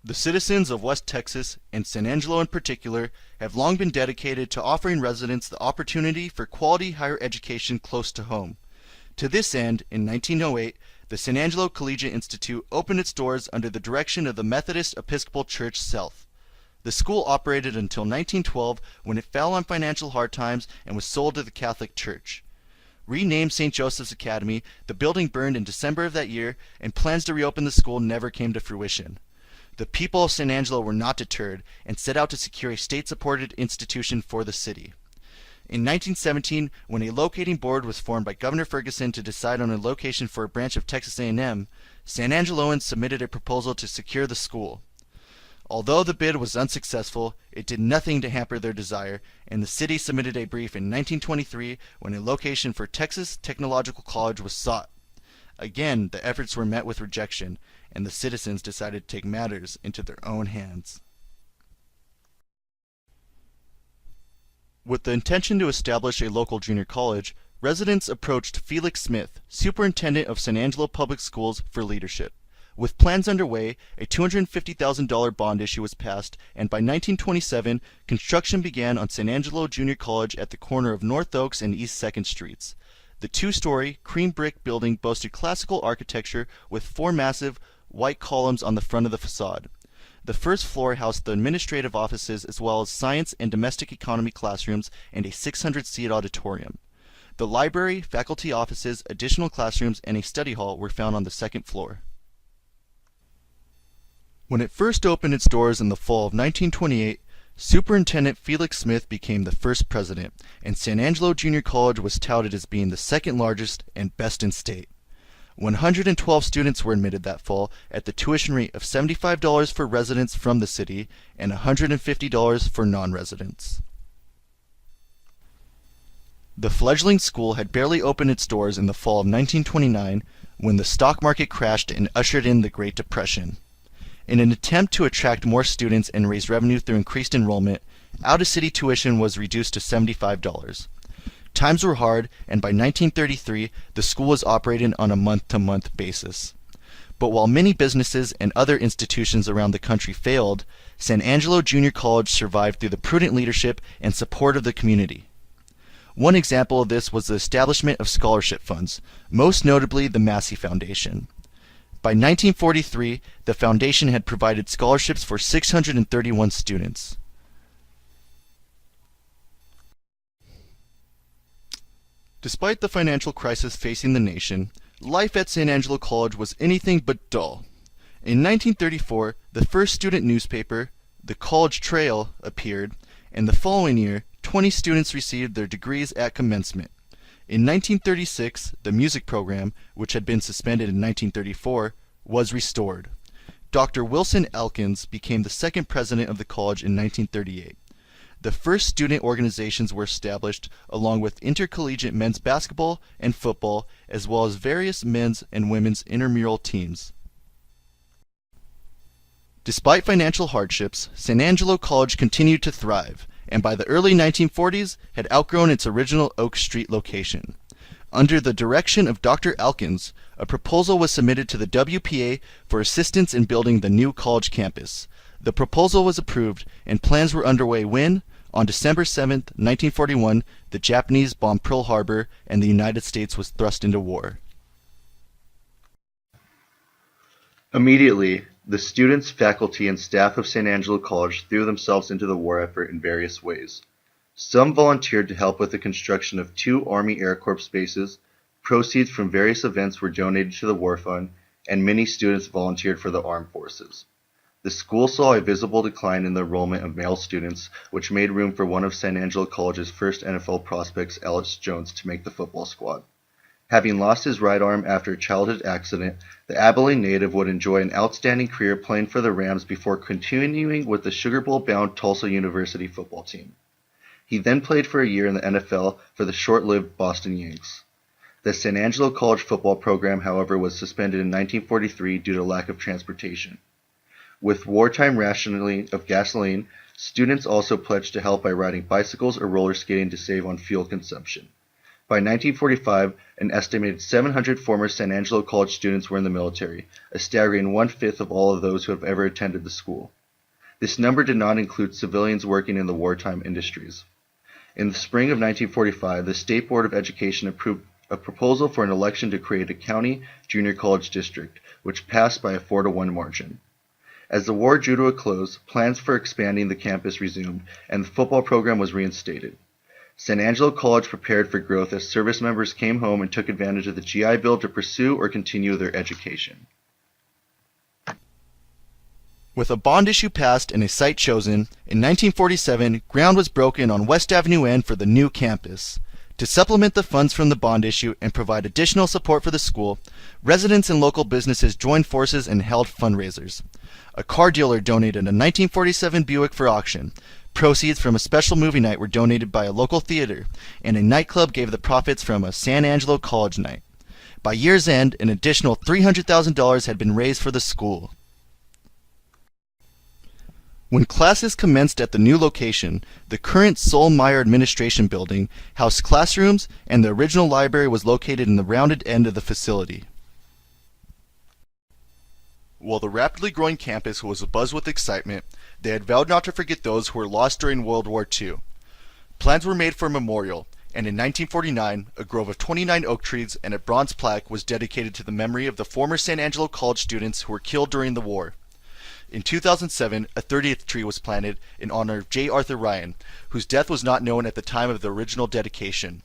The citizens of West Texas, and San Angelo in particular, have long been dedicated to offering residents the opportunity for quality higher education close to home. To this end, in 1908, the San Angelo Collegiate Institute opened its doors under the direction of the Methodist Episcopal Church South. The school operated until 1912, when it fell on financial hard times and was sold to the Catholic Church. Renamed St. Joseph's Academy, the building burned in December of that year, and plans to reopen the school never came to fruition. The people of San Angelo were not deterred and set out to secure a state-supported institution for the city. In 1917, when a locating board was formed by Governor Ferguson to decide on a location for a branch of Texas A&M, San Angeloans submitted a proposal to secure the school. Although the bid was unsuccessful, it did nothing to hamper their desire, and the city submitted a brief in 1923 when a location for Texas Technological College was sought. Again, the efforts were met with rejection, and the citizens decided to take matters into their own hands. With the intention to establish a local junior college, residents approached Felix Smith, superintendent of San Angelo Public Schools, for leadership. With plans underway, a $250,000 bond issue was passed, and by 1927, construction began on San Angelo Junior College at the corner of North Oaks and East 2nd Streets. The two-story, cream brick building boasted classical architecture with 4 massive, white columns on the front of the facade. The first floor housed the administrative offices as well as science and domestic economy classrooms and a 600-seat auditorium. The library, faculty offices, additional classrooms, and a study hall were found on the 2nd floor. When it first opened its doors in the fall of 1928, Superintendent Felix Smith became the first president, and San Angelo Junior College was touted as being the second largest and best in state. 112 students were admitted that fall at the tuition rate of $75 for residents from the city and $150 for non-residents. The fledgling school had barely opened its doors in the fall of 1929 when the stock market crashed and ushered in the Great Depression. In an attempt to attract more students and raise revenue through increased enrollment, out-of-city tuition was reduced to $75. Times were hard, and by 1933, the school was operating on a month-to-month basis. But while many businesses and other institutions around the country failed, San Angelo Junior College survived through the prudent leadership and support of the community. One example of this was the establishment of scholarship funds, most notably the Massey Foundation. By 1943, the foundation had provided scholarships for 631 students. Despite the financial crisis facing the nation, life at San Angelo College was anything but dull. In 1934, the first student newspaper, the College Trail, appeared, and the following year, 20 students received their degrees at commencement. In 1936, the music program, which had been suspended in 1934, was restored. Dr. Wilson Elkins became the second president of the college in 1938. The first student organizations were established, along with intercollegiate men's basketball and football, as well as various men's and women's intramural teams. Despite financial hardships, San Angelo College continued to thrive, and by the early 1940s had outgrown its original Oak Street location. Under the direction of Dr. Elkins, a proposal was submitted to the WPA for assistance in building the new college campus. The proposal was approved, and plans were underway when, on December 7, 1941, the Japanese bombed Pearl Harbor and the United States was thrust into war. Immediately, the students, faculty, and staff of San Angelo College threw themselves into the war effort in various ways. Some volunteered to help with the construction of 2 Army Air Corps bases, proceeds from various events were donated to the War Fund, and many students volunteered for the armed forces. The school saw a visible decline in the enrollment of male students, which made room for one of San Angelo College's first NFL prospects, Ellis Jones, to make the football squad. Having lost his right arm after a childhood accident, the Abilene native would enjoy an outstanding career playing for the Rams before continuing with the Sugar Bowl-bound Tulsa University football team. He then played for a year in the NFL for the short-lived Boston Yanks. The San Angelo College football program, however, was suspended in 1943 due to lack of transportation. With wartime rationing of gasoline, students also pledged to help by riding bicycles or roller skating to save on fuel consumption. By 1945, an estimated 700 former San Angelo College students were in the military, a staggering one-fifth of all of those who have ever attended the school. This number did not include civilians working in the wartime industries. In the spring of 1945, the State Board of Education approved a proposal for an election to create a county junior college district, which passed by a 4-to-1 margin. As the war drew to a close, plans for expanding the campus resumed, and the football program was reinstated. San Angelo College prepared for growth as service members came home and took advantage of the GI Bill to pursue or continue their education. With a bond issue passed and a site chosen, in 1947, ground was broken on West Avenue N for the new campus. To supplement the funds from the bond issue and provide additional support for the school, residents and local businesses joined forces and held fundraisers. A car dealer donated a 1947 Buick for auction. Proceeds from a special movie night were donated by a local theater, and a nightclub gave the profits from a San Angelo College night. By year's end, an additional $300,000 had been raised for the school. When classes commenced at the new location, the current Solmeyer Administration building housed classrooms, and the original library was located in the rounded end of the facility. While the rapidly growing campus was abuzz with excitement, they had vowed not to forget those who were lost during World War II. Plans were made for a memorial, and in 1949, a grove of 29 oak trees and a bronze plaque was dedicated to the memory of the former San Angelo College students who were killed during the war. In 2007, a 30th tree was planted in honor of J. Arthur Ryan, whose death was not known at the time of the original dedication.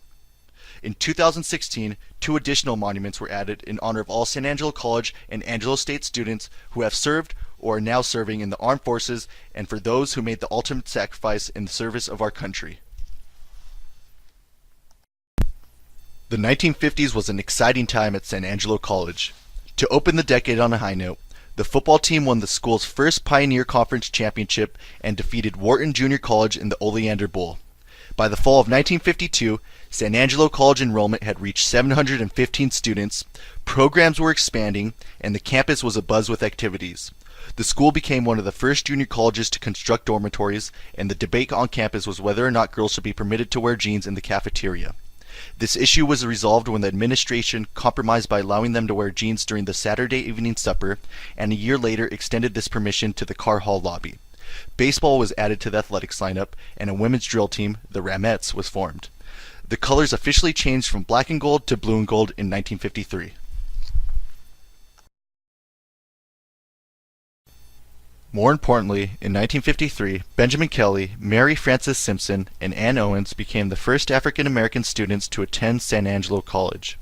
In 2016, 2 additional monuments were added in honor of all San Angelo College and Angelo State students who have served or are now serving in the armed forces, and for those who made the ultimate sacrifice in the service of our country. The 1950s was an exciting time at San Angelo College. To open the decade on a high note, the football team won the school's first Pioneer Conference championship and defeated Wharton Junior College in the Oleander Bowl. By the fall of 1952, San Angelo College enrollment had reached 715 students, programs were expanding, and the campus was abuzz with activities. The school became one of the first junior colleges to construct dormitories, and the debate on campus was whether or not girls should be permitted to wear jeans in the cafeteria. This issue was resolved when the administration compromised by allowing them to wear jeans during the Saturday evening supper, and a year later extended this permission to the car hall lobby. Baseball was added to the athletics lineup, and a women's drill team, the Ramettes, was formed. The colors officially changed from black and gold to blue and gold in 1953. More importantly, in 1953, Benjamin Kelly, Mary Frances Simpson, and Ann Owens became the first African American students to attend San Angelo College.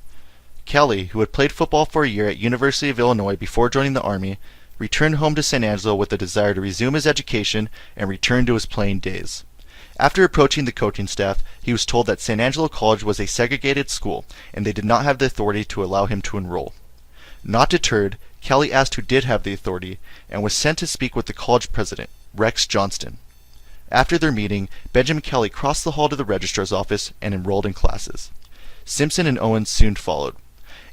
Kelly, who had played football for a year at University of Illinois before joining the Army, returned home to San Angelo with a desire to resume his education and return to his playing days. After approaching the coaching staff, he was told that San Angelo College was a segregated school, and they did not have the authority to allow him to enroll. Not deterred, Kelly asked who did have the authority, and was sent to speak with the college president, Rex Johnston. After their meeting, Benjamin Kelly crossed the hall to the registrar's office and enrolled in classes. Simpson and Owens soon followed.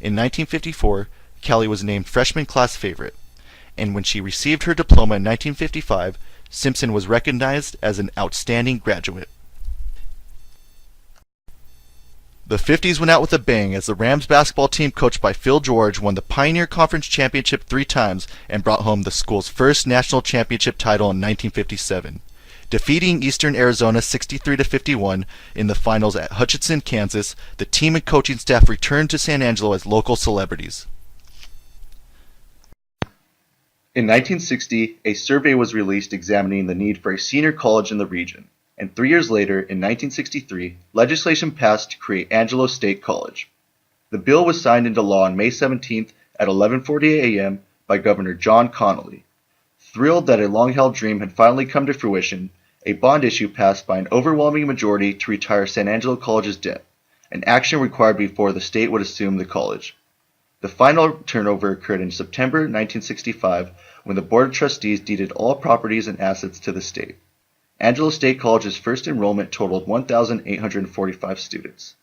In 1954, Kelly was named freshman class favorite, and when she received her diploma in 1955, Simpson was recognized as an outstanding graduate. The 50s went out with a bang as the Rams basketball team coached by Phil George won the Pioneer Conference Championship 3 times and brought home the school's first national championship title in 1957. Defeating Eastern Arizona 63-51 in the finals at Hutchinson, Kansas, the team and coaching staff returned to San Angelo as local celebrities. In 1960, a survey was released examining the need for a senior college in the region. And 3 years later, in 1963, legislation passed to create Angelo State College. The bill was signed into law on May 17th at 11:40 a.m. by Governor John Connolly. Thrilled that a long-held dream had finally come to fruition, a bond issue passed by an overwhelming majority to retire San Angelo College's debt, an action required before the state would assume the college. The final turnover occurred in September 1965 when the Board of Trustees deeded all properties and assets to the state. Angelo State College's first enrollment totaled 1,845 students.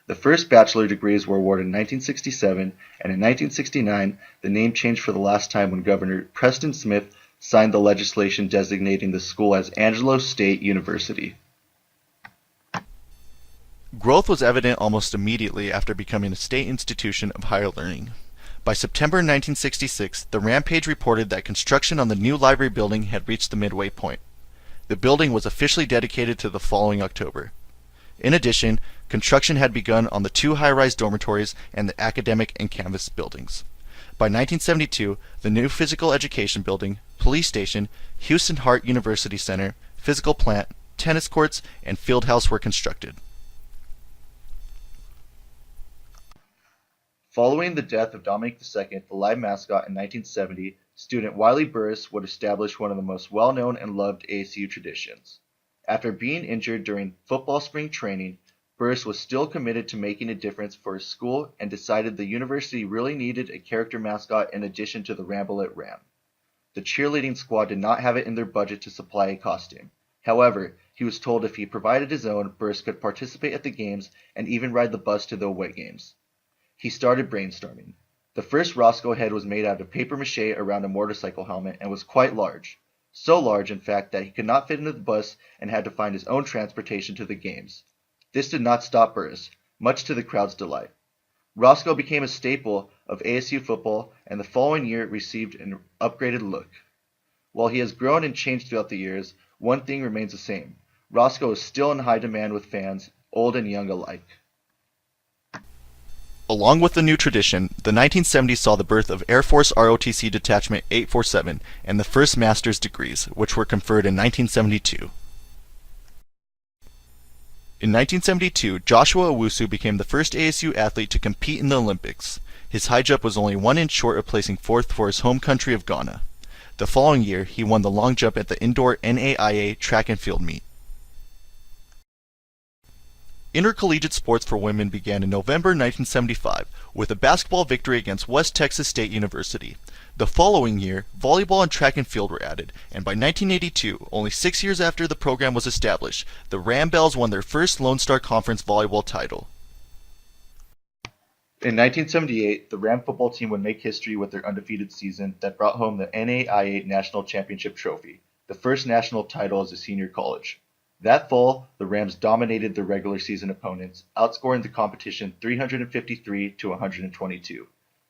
The first bachelor degrees were awarded in 1967, and in 1969, the name changed for the last time when Governor Preston Smith signed the legislation designating the school as Angelo State University. Growth was evident almost immediately after becoming a state institution of higher learning. By September 1966, the Rampage reported that construction on the new library building had reached the midway point. The building was officially dedicated to the following October. In addition, construction had begun on the 2 high-rise dormitories and the academic and campus buildings. By 1972, the new physical education building, police station, Houston Hart University Center, physical plant, tennis courts, and field house were constructed. Following the death of Dominic II, the Live mascot, in 1970, student Wiley Burris would establish one of the most well-known and loved ASU traditions. After being injured during football spring training, Burris was still committed to making a difference for his school and decided the university really needed a character mascot in addition to the Rambolet Ram. The cheerleading squad did not have it in their budget to supply a costume. However, he was told if he provided his own, Burris could participate at the games and even ride the bus to the away games. He started brainstorming. The first Roscoe head was made out of papier-mâché around a motorcycle helmet and was quite large. So large, in fact, that he could not fit into the bus and had to find his own transportation to the games. This did not stop Burris, much to the crowd's delight. Roscoe became a staple of ASU football, and the following year it received an upgraded look. While he has grown and changed throughout the years, one thing remains the same. Roscoe is still in high demand with fans, old and young alike. Along with the new tradition, the 1970s saw the birth of Air Force ROTC Detachment 847 and the first master's degrees, which were conferred in 1972. In 1972, Joshua Owusu became the first ASU athlete to compete in the Olympics. His high jump was only 1 inch short of placing 4th for his home country of Ghana. The following year, he won the long jump at the indoor NAIA track and field meet. Intercollegiate sports for women began in November 1975 with a basketball victory against West Texas State University. The following year, volleyball and track and field were added, and by 1982, only 6 years after the program was established, the Rambells won their first Lone Star Conference volleyball title. In 1978, the Ram football team would make history with their undefeated season that brought home the NAIA National Championship Trophy, the first national title as a senior college. That fall, the Rams dominated their regular season opponents, outscoring the competition 353 to 122.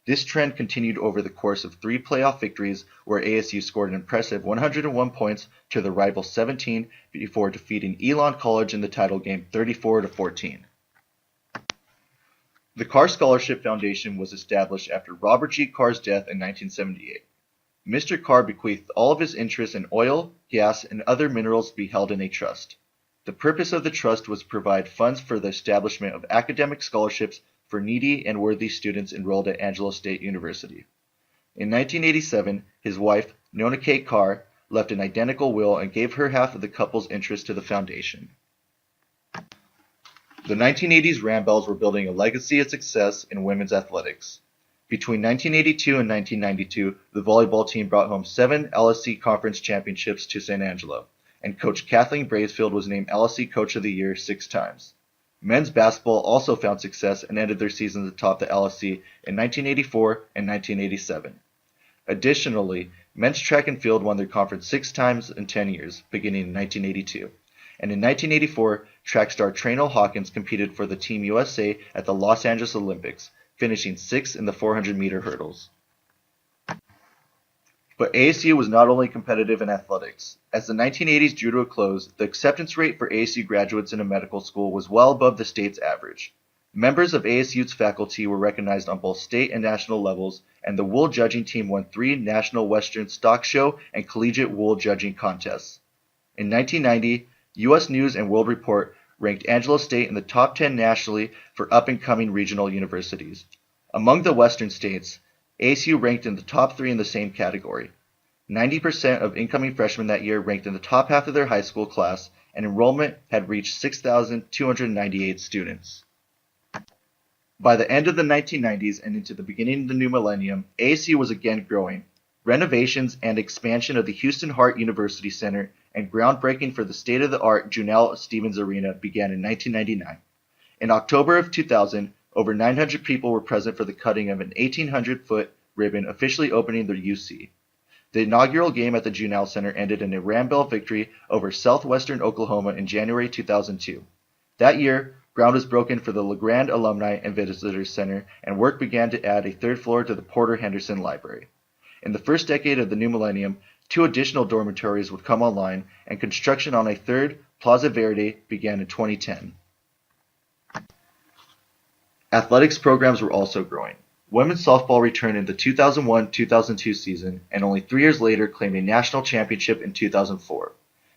This trend continued over the course of 3 playoff victories where ASU scored an impressive 101 points to the rival 17 before defeating Elon College in the title game 34 to 14. The Carr Scholarship Foundation was established after Robert G. Carr's death in 1978. Mr. Carr bequeathed all of his interests in oil, gas, and other minerals to be held in a trust. The purpose of the trust was to provide funds for the establishment of academic scholarships for needy and worthy students enrolled at Angelo State University. In 1987, his wife, Nona K. Carr, left an identical will and gave her half of the couple's interest to the foundation. The 1980s Rambells were building a legacy of success in women's athletics. Between 1982 and 1992, the volleyball team brought home 7 LSC Conference championships to San Angelo, and Coach Kathleen Braithfield was named LSC Coach of the Year 6 times. Men's basketball also found success and ended their seasons atop the LSC in 1984 and 1987. Additionally, men's track and field won their conference 6 times in 10 years, beginning in 1982. And in 1984, track star Traynell Hawkins competed for the Team USA at the Los Angeles Olympics, finishing 6th in the 400-meter hurdles. But ASU was not only competitive in athletics. As the 1980s drew to a close, the acceptance rate for ASU graduates in a medical school was well above the state's average. Members of ASU's faculty were recognized on both state and national levels, and the wool judging team won 3 National Western Stock Show and Collegiate Wool Judging contests. In 1990, U.S. News and World Report ranked Angelo State in the top 10 nationally for up-and-coming regional universities. Among the Western states, ASU ranked in the top 3 in the same category. 90% of incoming freshmen that year ranked in the top half of their high school class, and enrollment had reached 6,298 students. By the end of the 1990s and into the beginning of the new millennium, ASU was again growing. Renovations and expansion of the Houston Hart University Center and groundbreaking for the state-of-the-art Junell Stevens Arena began in 1999. In October of 2000, over 900 people were present for the cutting of an 1,800-foot ribbon officially opening the UC. The inaugural game at the Junell Center ended in a Rambell victory over Southwestern Oklahoma in January 2002. That year, ground was broken for the LeGrand Alumni and Visitors Center, and work began to add a third floor to the Porter Henderson Library. In the first decade of the new millennium, 2 additional dormitories would come online, and construction on a third, Plaza Verde, began in 2010. Athletics programs were also growing. Women's softball returned in the 2001-2002 season, and only 3 years later claimed a national championship in 2004.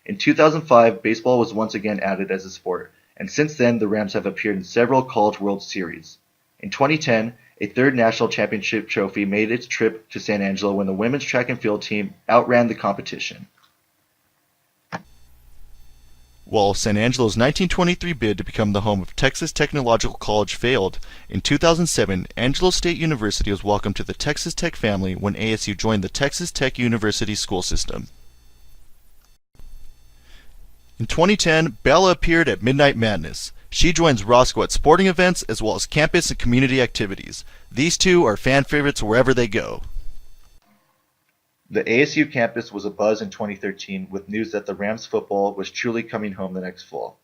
In 2005, baseball was once again added as a sport, and since then the Rams have appeared in several College World Series. In 2010, a third national championship trophy made its trip to San Angelo when the women's track and field team outran the competition. While San Angelo's 1923 bid to become the home of Texas Technological College failed, in 2007, Angelo State University was welcomed to the Texas Tech family when ASU joined the Texas Tech University school system. In 2010, Bella appeared at Midnight Madness. She joins Roscoe at sporting events as well as campus and community activities. These two are fan favorites wherever they go. The ASU campus was abuzz in 2013 with news that the Rams football was truly coming home the next fall.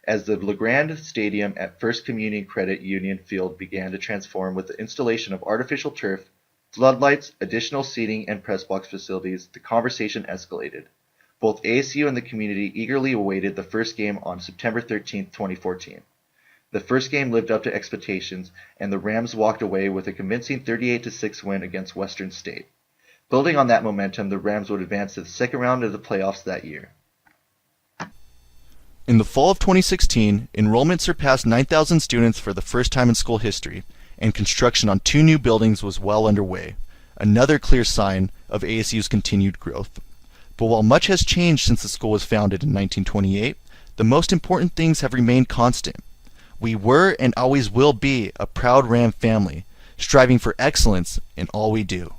As the LeGrand Stadium at First Community Credit Union Field began to transform with the installation of artificial turf, floodlights, additional seating, and press box facilities, the conversation escalated. Both ASU and the community eagerly awaited the first game on September 13, 2014. The first game lived up to expectations, and the Rams walked away with a convincing 38-6 win against Western State. Building on that momentum, the Rams would advance to the second round of the playoffs that year. In the fall of 2016, enrollment surpassed 9,000 students for the first time in school history, and construction on 2 new buildings was well underway, another clear sign of ASU's continued growth. But while much has changed since the school was founded in 1928, the most important things have remained constant. We were and always will be a proud Ram family, striving for excellence in all we do.